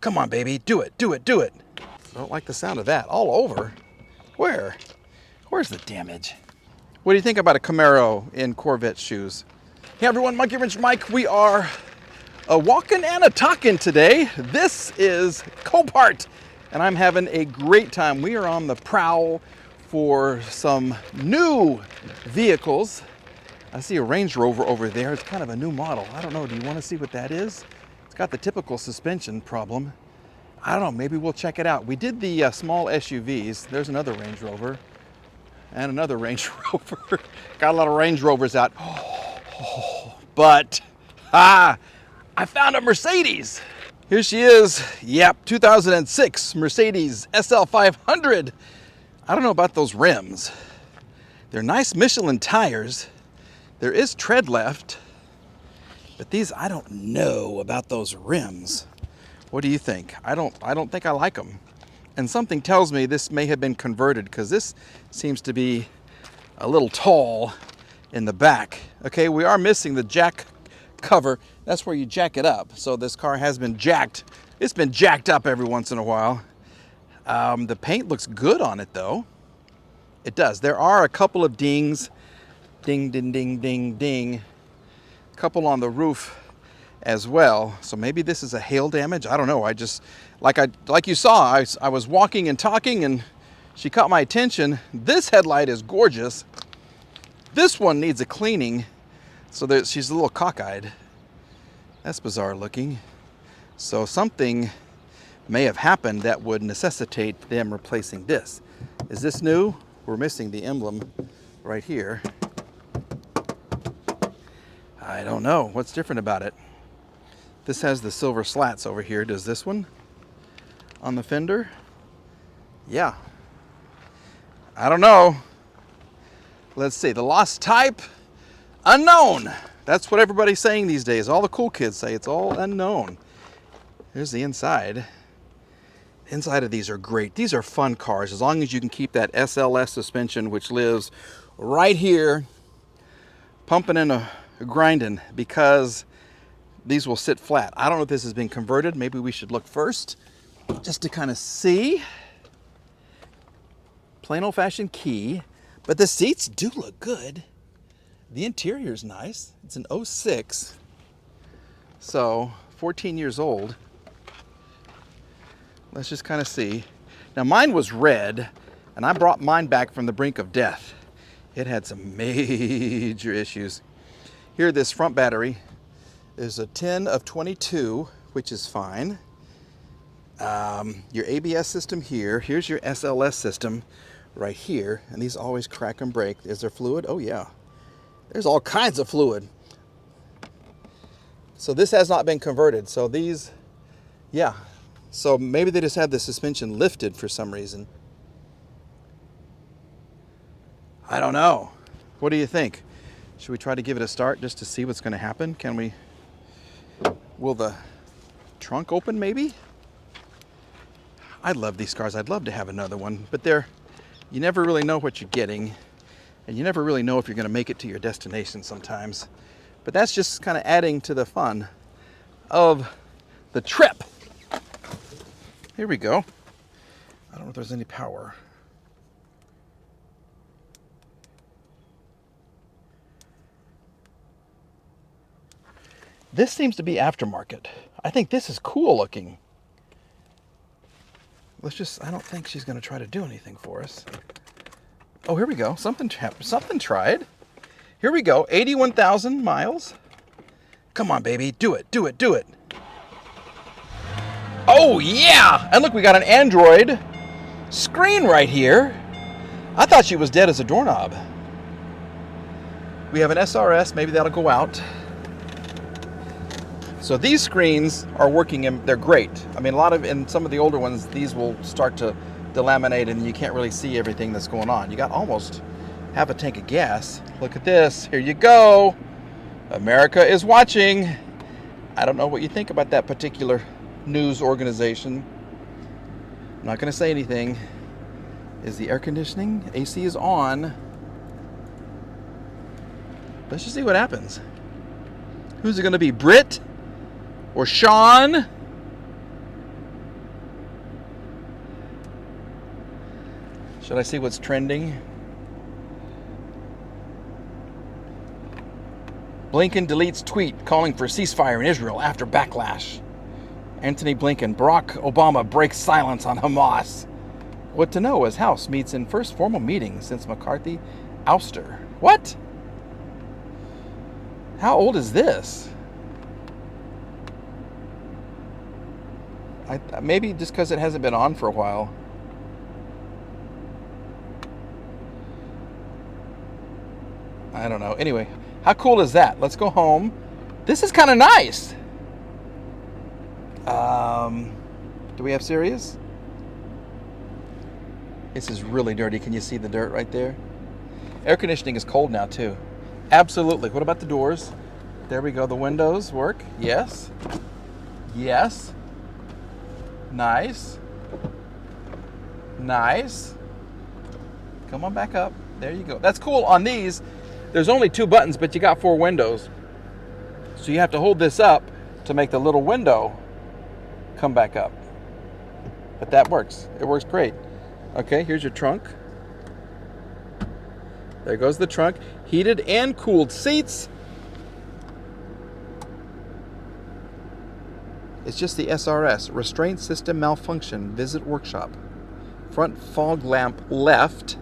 Come on, baby. Do it, do it, do it. I don't like the sound of that. All over. Where? Where's the damage? What do you think about a Camaro in Corvette shoes? Hey everyone, Monkey Wrench Mike. We are walking and a talking today. This is Copart, and I'm having a great time. We are on the prowl for some new vehicles. I see a Range Rover over there. It's kind of a new model. I don't know. Do you want to see what that is? It's got the typical suspension problem. I don't know. Maybe we'll check it out. We did the small SUVs. There's another Range Rover and another Range Rover. Got a lot of Range Rovers out. But I found a Mercedes. Here she is. Yep, 2006 Mercedes SL500. I don't know about those rims. They're nice Michelin tires. There is tread left, but these, I don't know about those rims. What do you think? I don't think I like them. And something tells me this may have been converted because this seems to be a little tall in the back. Okay, we are missing the jack cover. That's where you jack it up. So this car has been jacked. It's been jacked up every once in a while. The paint looks good on it though. It does. There are a couple of dings. Ding, ding, ding, ding, ding. A couple on the roof as well. So maybe this is a hail damage. I don't know. I just, like you saw, I was walking and talking and she caught my attention. This headlight is gorgeous. This one needs a cleaning. So that she's a little cockeyed. That's bizarre looking. So something may have happened that would necessitate them replacing this. Is this new? We're missing the emblem right here. I don't know. What's different about it? This has the silver slats over here. Does this one on the fender? Yeah. I don't know. Let's see. The lost type, unknown. That's what everybody's saying these days. All the cool kids say it's all unknown. Here's the inside. Inside of these are great. These are fun cars as long as you can keep that SLS suspension, which lives right here, pumping and grinding, because these will sit flat. I don't know if this has been converted. Maybe we should look first just to kind of see. Plain old-fashioned key, but the seats do look good. The interior is nice. It's an 06, so 14 years old. Let's just kind of see. Now mine was red, and I brought mine back from the brink of death. It had some major issues. Here, this front battery is a 10 of 22, which is fine. Your ABS system here. Here's your SLS system right here, and these always crack and break. Is there fluid? Oh yeah. There's all kinds of fluid. So this has not been converted. So these, yeah. So maybe they just had the suspension lifted for some reason. I don't know. What do you think? Should we try to give it a start just to see what's going to happen? Can we? Will the trunk open maybe? I love these cars. I'd love to have another one, but you never really know what you're getting, and you never really know if you're going to make it to your destination sometimes. But that's just kind of adding to the fun of the trip. Here we go. I don't know if there's any power. This seems to be aftermarket. I think this is cool looking. I don't think she's going to try to do anything for us. Oh, here we go. Something tried. Here we go. 81,000 miles. Come on, baby. Do it, do it, do it. Oh, yeah. And look, we got an Android screen right here. I thought she was dead as a doorknob. We have an SRS. Maybe that'll go out. So these screens are working, and they're great. I mean, in some of the older ones, these will start to delaminate and you can't really see everything that's going on. You got almost half a tank of gas. Look at this. Here you go. America is watching. I don't know what you think about that particular news organization. I'm not going to say anything. Is the air conditioning? AC is on. Let's just see what happens. Who's it going to be? Britt? Or Sean? Should I see what's trending? Blinken deletes tweet calling for ceasefire in Israel after backlash. Antony Blinken, Barack Obama breaks silence on Hamas. What to know as House meets in first formal meeting since McCarthy ouster. What? How old is this? Maybe just because it hasn't been on for a while. I don't know. Anyway, how cool is that? Let's go home. This is kind of nice. Do we have Sirius? This is really dirty. Can you see the dirt right there? Air conditioning is cold now too. Absolutely. What about the doors? There we go. The windows work. Yes. Yes. Nice. Nice. Come on back up. There you go. That's cool. On these, there's only 2 buttons, but you got 4 windows. So you have to hold this up to make the little window come back up. But that works. It works great. Okay, here's your trunk. There goes the trunk. Heated and cooled seats. It's just the SRS. Restraint system malfunction. Visit workshop. Front fog lamp left.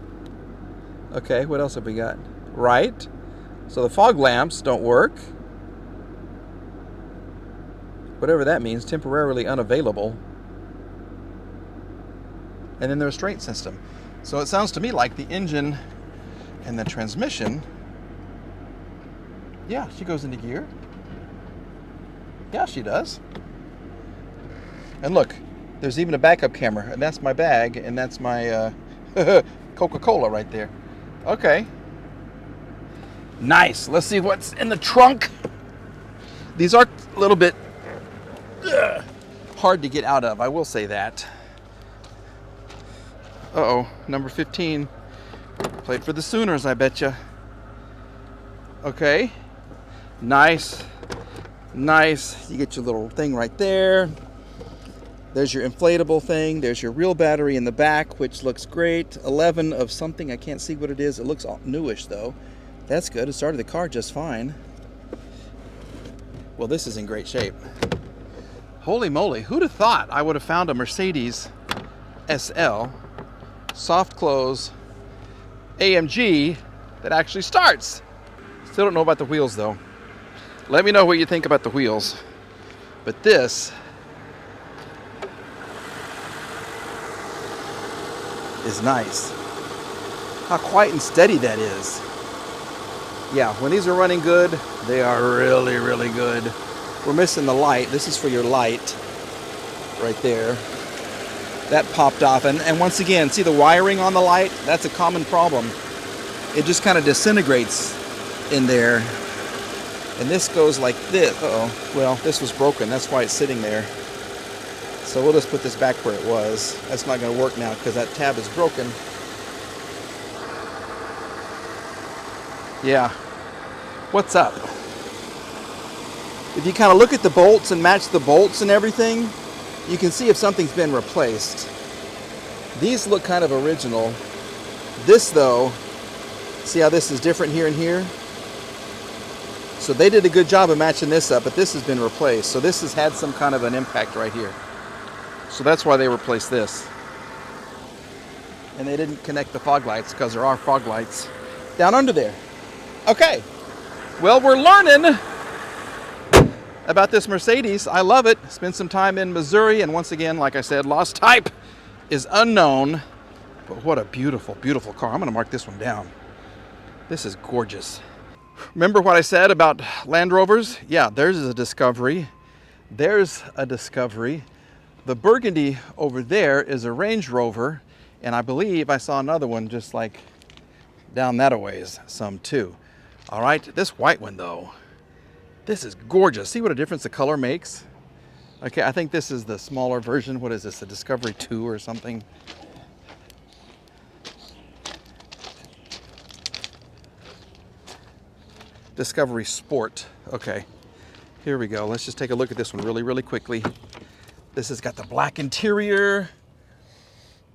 Okay, what else have we got? Right. So the fog lamps don't work. Whatever that means, temporarily unavailable. And then the restraint system. So it sounds to me like the engine and the transmission. Yeah, she goes into gear. Yeah, she does. And look, there's even a backup camera, and that's my bag, and that's my Coca-Cola right there. Okay. Nice. Let's see what's in the trunk. These are a little bit hard to get out of, I will say that. Uh-oh, number 15. Played for the Sooners, I betcha. Okay. Nice. Nice. You get your little thing right there. There's your inflatable thing. There's your real battery in the back, which looks great. 11 of something. I can't see what it is. It looks newish, though. That's good. It started the car just fine. Well, this is in great shape. Holy moly. Who'd have thought I would have found a Mercedes SL soft close AMG that actually starts. Still don't know about the wheels, though. Let me know what you think about the wheels. But this is nice. How quiet and steady that is. Yeah, when these are running good, they are really, really good. We're missing the light. This is for your light right there. That popped off. And once again, see the wiring on the light? That's a common problem. It just kind of disintegrates in there. And this goes like this. Uh-oh. Well, this was broken. That's why it's sitting there. So we'll just put this back where it was. That's not going to work now because that tab is broken. Yeah. What's up? If you kind of look at the bolts and match the bolts and everything, you can see if something's been replaced. These look kind of original. This, though, see how this is different here and here? So they did a good job of matching this up, but this has been replaced. So this has had some kind of an impact right here. So that's why they replaced this. And they didn't connect the fog lights because there are fog lights down under there. Okay. Well, we're learning about this Mercedes. I love it. Spent some time in Missouri, and once again, like I said, lost type is unknown. But what a beautiful, beautiful car. I'm going to mark this one down. This is gorgeous. Remember what I said about Land Rovers? Yeah, there's a Discovery. There's a Discovery. The burgundy over there is a Range Rover, and I believe I saw another one just like down that a ways, some too. All right, this white one though, this is gorgeous. See what a difference the color makes? Okay, I think this is the smaller version. What is this, the Discovery 2 or something? Discovery Sport. Okay, here we go. Let's just take a look at this one really, really quickly. This has got the black interior.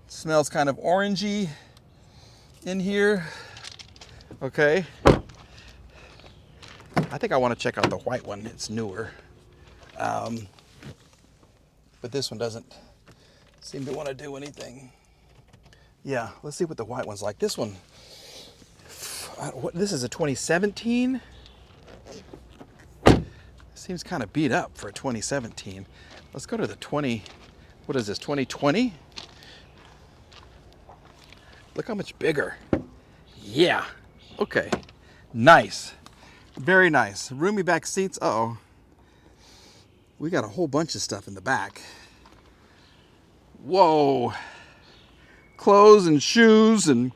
Smells kind of orangey. in here. Okay. I think I want to check out the white one. It's newer. But this one doesn't seem to want to do anything. Yeah, let's see what the white one's like. This one, this is a 2017. Seems kind of beat up for a 2017. Let's go to the 20, what is this, 2020? Look how much bigger. Yeah, okay, nice, very nice. Roomy back seats, uh-oh. We got a whole bunch of stuff in the back. Whoa, clothes and shoes and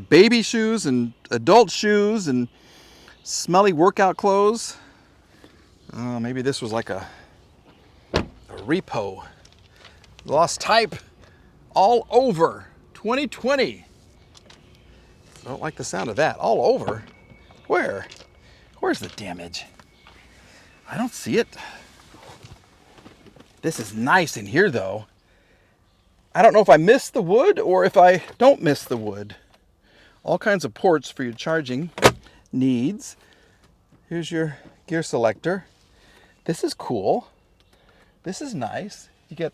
baby shoes and adult shoes and smelly workout clothes. Maybe this was like a repo. Lost type all over. 2020. I don't like the sound of that. All over? Where? Where's the damage? I don't see it. This is nice in here though. I don't know if I missed the wood or if I don't miss the wood. All kinds of ports for your charging needs. Here's your gear selector. This is cool. This is nice. You get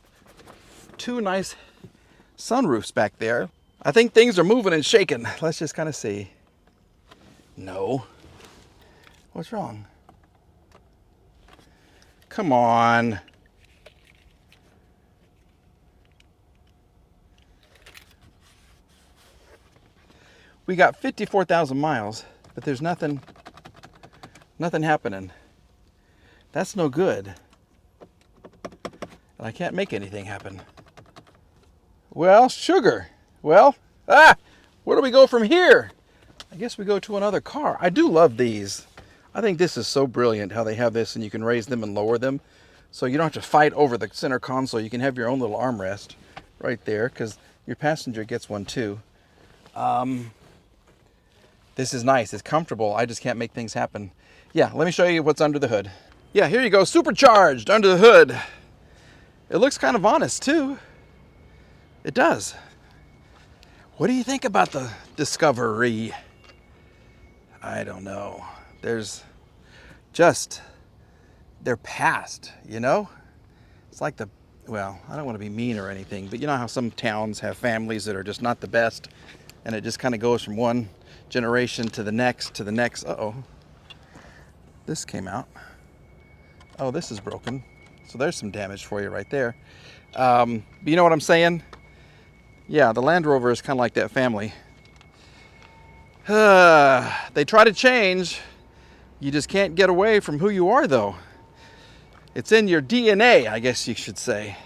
two nice sunroofs back there. I think things are moving and shaking. Let's just kind of see. No. What's wrong? Come on. We got 54,000 miles, but there's nothing happening. That's no good. And I can't make anything happen. Well, sugar. Well, where do we go from here? I guess we go to another car. I do love these. I think this is so brilliant how they have this and you can raise them and lower them. So you don't have to fight over the center console. You can have your own little armrest right there because your passenger gets one too. This is nice. It's comfortable. I just can't make things happen. Yeah, let me show you what's under the hood. Yeah, here you go. Supercharged under the hood. It looks kind of honest too. It does. What do you think about the Discovery? I don't know. There's just, they're past, you know? It's like well, I don't want to be mean or anything, but you know how some towns have families that are just not the best, and it just kind of goes from one generation to the next, to the next. Uh-oh. This came out. Oh, this is broken. So there's some damage for you right there. But you know what I'm saying? Yeah, the Land Rover is kind of like that family. They try to change. You just can't get away from who you are, though. It's in your DNA, I guess you should say.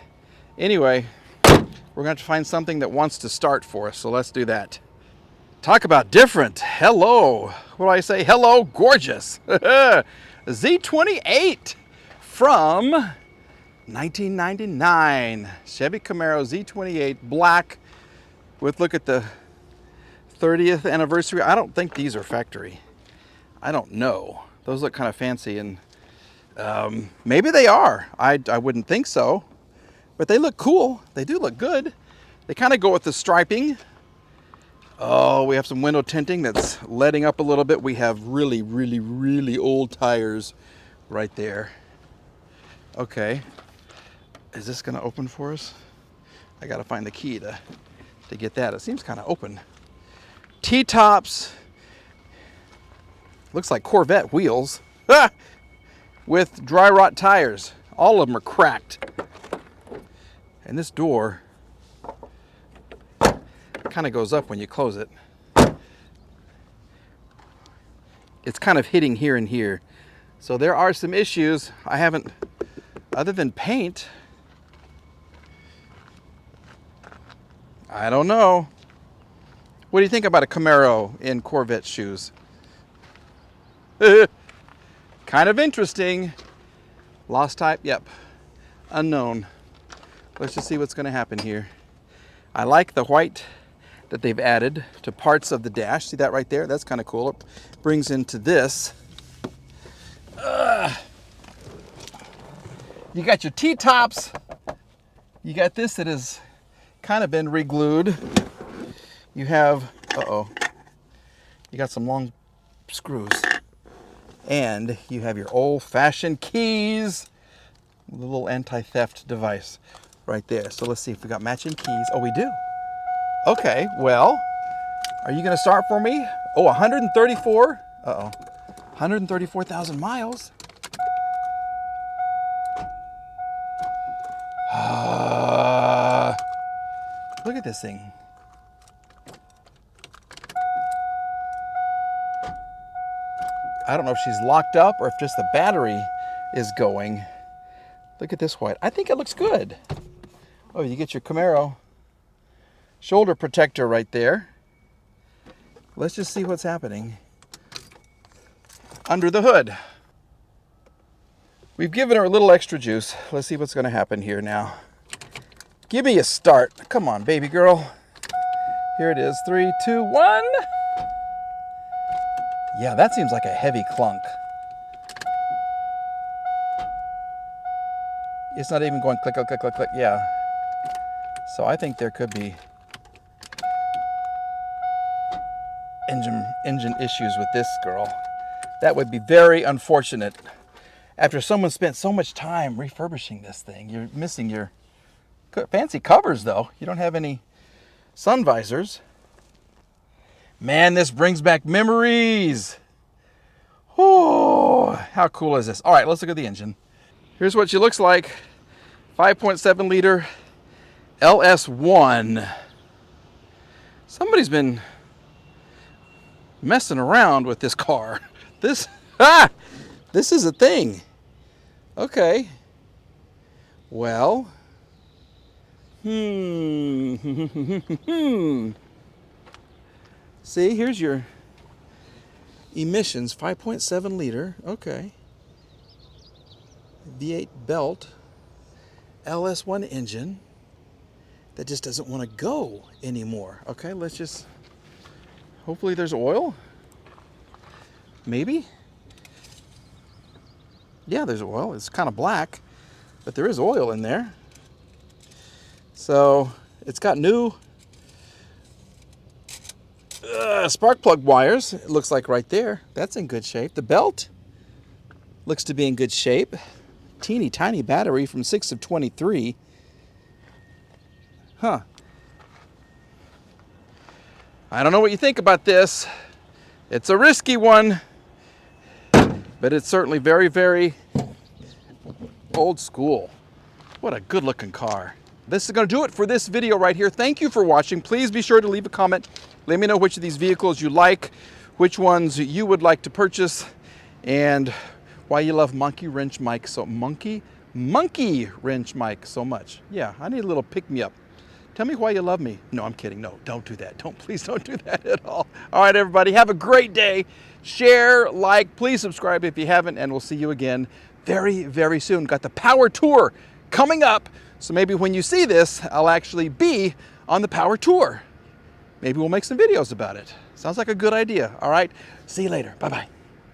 Anyway, we're going to have to find something that wants to start for us, so let's do that. Talk about different. Hello. What do I say? Hello, gorgeous. Z28 from 1999. Chevy Camaro Z28 black with, look at the 30th anniversary. I don't think these are factory. I don't know. Those look kind of fancy, and maybe they are. I wouldn't think so, but they look cool. They do look good. They kind of go with the striping. Oh, we have some window tinting that's letting up a little bit. We have really, really, really old tires right there. Okay. Is this going to open for us? I got to find the key to get that. It seems kind of open. T-tops. Looks like Corvette wheels. With dry rot tires. All of them are cracked. And this door kind of goes up when you close it. It's kind of hitting here and here. So there are some issues. I haven't, other than paint, I don't know. What do you think about a Camaro in Corvette shoes? Kind of interesting. Lost type, yep. Unknown. Let's just see what's going to happen here. I like the white that they've added to parts of the dash. See that right there? That's kind of cool. It brings into this. You got your T-tops. You got this that has kind of been re-glued. You have Uh-oh. You got some long screws. And you have your old-fashioned keys. The little anti-theft device right there. So let's see if we got matching keys. Oh, we do. Okay, well, are you gonna start for me? Oh, 134. Uh-oh. 134,000 miles. Look at this thing. I don't know if she's locked up or if just the battery is going. Look at this white. I think it looks good. Oh, you get your Camaro shoulder protector right there. Let's just see what's happening under the hood. We've given her a little extra juice. Let's see what's going to happen here now. Give me a start. Come on, baby girl. Here it is. 3, 2, 1. Yeah, that seems like a heavy clunk. It's not even going click, click, click, click, click. Yeah. So I think there could be engine issues with this girl. That would be very unfortunate. After someone spent so much time refurbishing this thing, you're missing your fancy covers though. You don't have any sun visors. Man, this brings back memories. Oh, how cool is this? All right, let's look at the engine. Here's what she looks like. 5.7 liter LS1. Somebody's been messing around with this car. This is a thing. Okay. Well. See, here's your emissions, 5.7 liter. Okay. V8 belt, LS1 engine that just doesn't want to go anymore. Okay, let's just, hopefully there's oil. Maybe. Yeah, there's oil. It's kind of black, but there is oil in there. So it's got new spark plug wires, it looks like right there. That's in good shape. The belt looks to be in good shape. Teeny tiny battery from 6 of 23. Huh. I don't know what you think about this. It's a risky one, but it's certainly very, very old school. What a good looking car. This is going to do it for this video right here. Thank you for watching. Please be sure to leave a comment. Let me know which of these vehicles you like, which ones you would like to purchase, and why you love Monkey Wrench Mike so Monkey Wrench Mike so much. Yeah, I need a little pick-me-up. Tell me why you love me. No, I'm kidding. No, don't do that. Please don't do that at all. All right, everybody, have a great day. Share, like, please subscribe if you haven't, and we'll see you again very, very soon. Got the Power Tour coming up. So maybe when you see this, I'll actually be on the Power Tour. Maybe we'll make some videos about it. Sounds like a good idea. All right, see you later. Bye-bye.